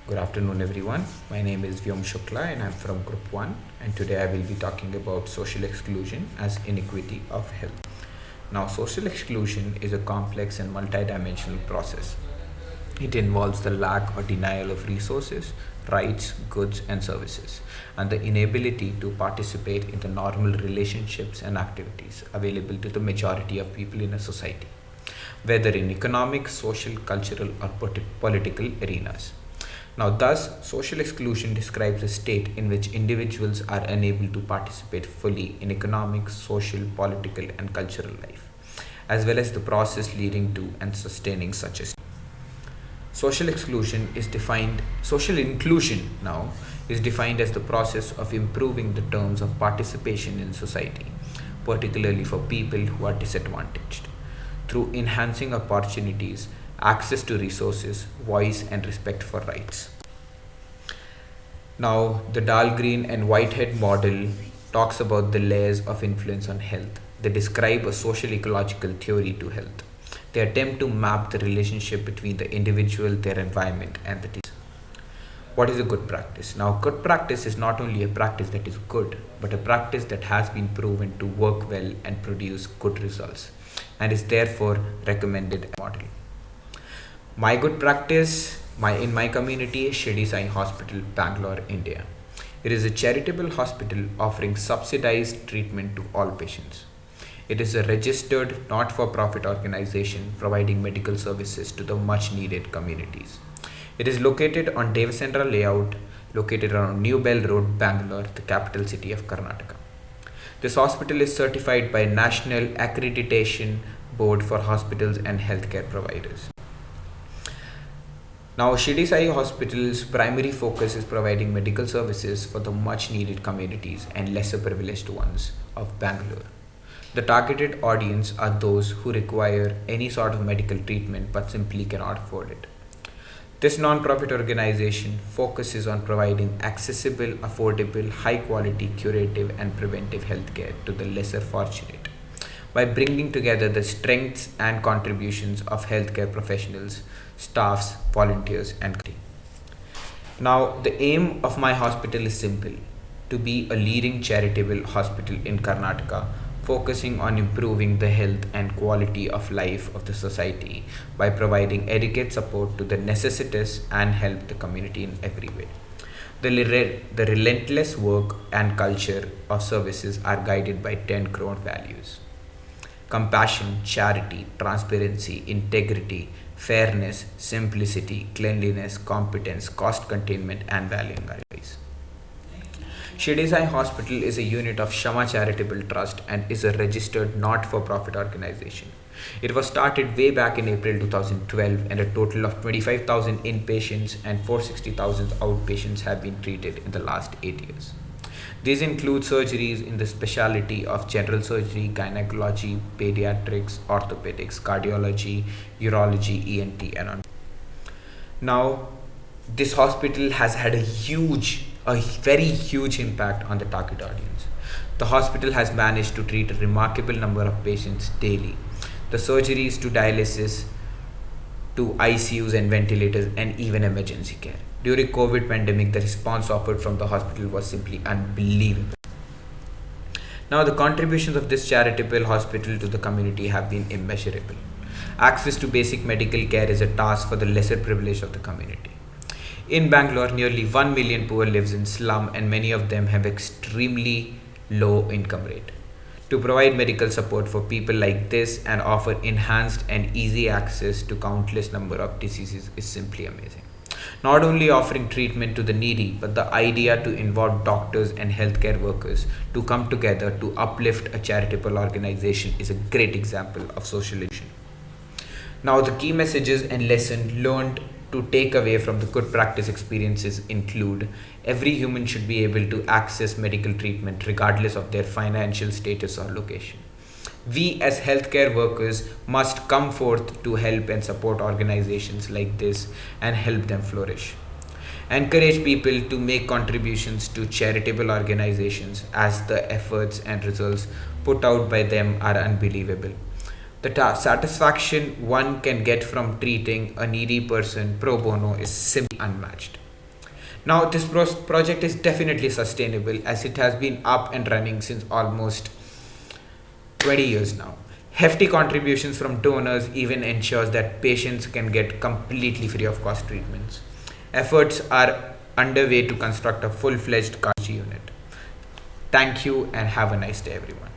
Good afternoon, everyone. My name is Vyom Shukla and I'm from Group 1. And today I will be talking about social exclusion as inequity of health. Now, social exclusion is a complex and multidimensional process. It involves the lack or denial of resources, rights, goods, and services, and the inability to participate in the normal relationships and activities available to the majority of people in a society, whether in economic, social, cultural, or political arenas. Now, thus, social exclusion describes a state in which individuals are unable to participate fully in economic, social, political, and cultural life, as well as the process leading to and sustaining such a state. Social inclusion now is defined as the process of improving the terms of participation in society, particularly for people who are disadvantaged, through enhancing opportunities, access to resources, voice, and respect for rights. Now, the Dahlgren and Whitehead model talks about the layers of influence on health. They describe a social ecological theory to health. They attempt to map the relationship between the individual, their environment, and the disease. What is a good practice? Now, good practice is not only a practice that is good, but a practice that has been proven to work well and produce good results, and is therefore recommended as a model. My good practice in my community is Shirdi Sai Hospital, Bangalore, India. It is a charitable hospital offering subsidized treatment to all patients. It is a registered not-for-profit organization providing medical services to the much-needed communities. It is located on Devasendra layout, located around New Bell Road, Bangalore, the capital city of Karnataka. This hospital is certified by National Accreditation Board for Hospitals and Healthcare Providers. Now, Shirdi Sai Hospital's primary focus is providing medical services for the much needed communities and lesser privileged ones of Bangalore. The targeted audience are those who require any sort of medical treatment but simply cannot afford it. This non-profit organization focuses on providing accessible, affordable, high-quality, curative, and preventive healthcare to the lesser fortunate by bringing together the strengths and contributions of healthcare professionals, staffs, volunteers, and community. Now, the aim of my hospital is simple: to be a leading charitable hospital in Karnataka, focusing on improving the health and quality of life of the society by providing adequate support to the necessitous and help the community in every way. The relentless work and culture of services are guided by 10 core values: compassion, charity, transparency, integrity, fairness, simplicity, cleanliness, competence, cost containment, and valuing our lives. Shirdi Sai Hospital is a unit of Shama Charitable Trust and is a registered not-for-profit organization. It was started way back in April 2012, and a total of 25,000 inpatients and 460,000 outpatients have been treated in the last 8 years. These include surgeries in the specialty of general surgery, gynecology, pediatrics, orthopedics, cardiology, urology, ENT, and on. Now, this hospital has had a very huge impact on the target audience. The hospital has managed to treat a remarkable number of patients daily. The surgeries to dialysis, to ICUs and ventilators, and even emergency care. During COVID pandemic, the response offered from the hospital was simply unbelievable. Now, the contributions of this charitable hospital to the community have been immeasurable. Access to basic medical care is a task for the lesser privileged of the community. In Bangalore, nearly 1 million poor lives in slum, and many of them have extremely low income rate. To provide medical support for people like this and offer enhanced and easy access to countless number of diseases is simply amazing. Not only offering treatment to the needy, but the idea to involve doctors and healthcare workers to come together to uplift a charitable organization is a great example of social inclusion. Now, the key messages and lessons learned to take away from the good practice experiences include: every human should be able to access medical treatment regardless of their financial status or location. We as healthcare workers must come forth to help and support organizations like this and help them flourish. Encourage people to make contributions to charitable organizations as the efforts and results put out by them are unbelievable. The satisfaction one can get from treating a needy person pro bono is simply unmatched. Now, this project is definitely sustainable as it has been up and running since almost 20 years now. Hefty contributions from donors even ensures that patients can get completely free of cost treatments. Efforts are underway to construct a full-fledged cardiology unit. Thank you and have a nice day, everyone.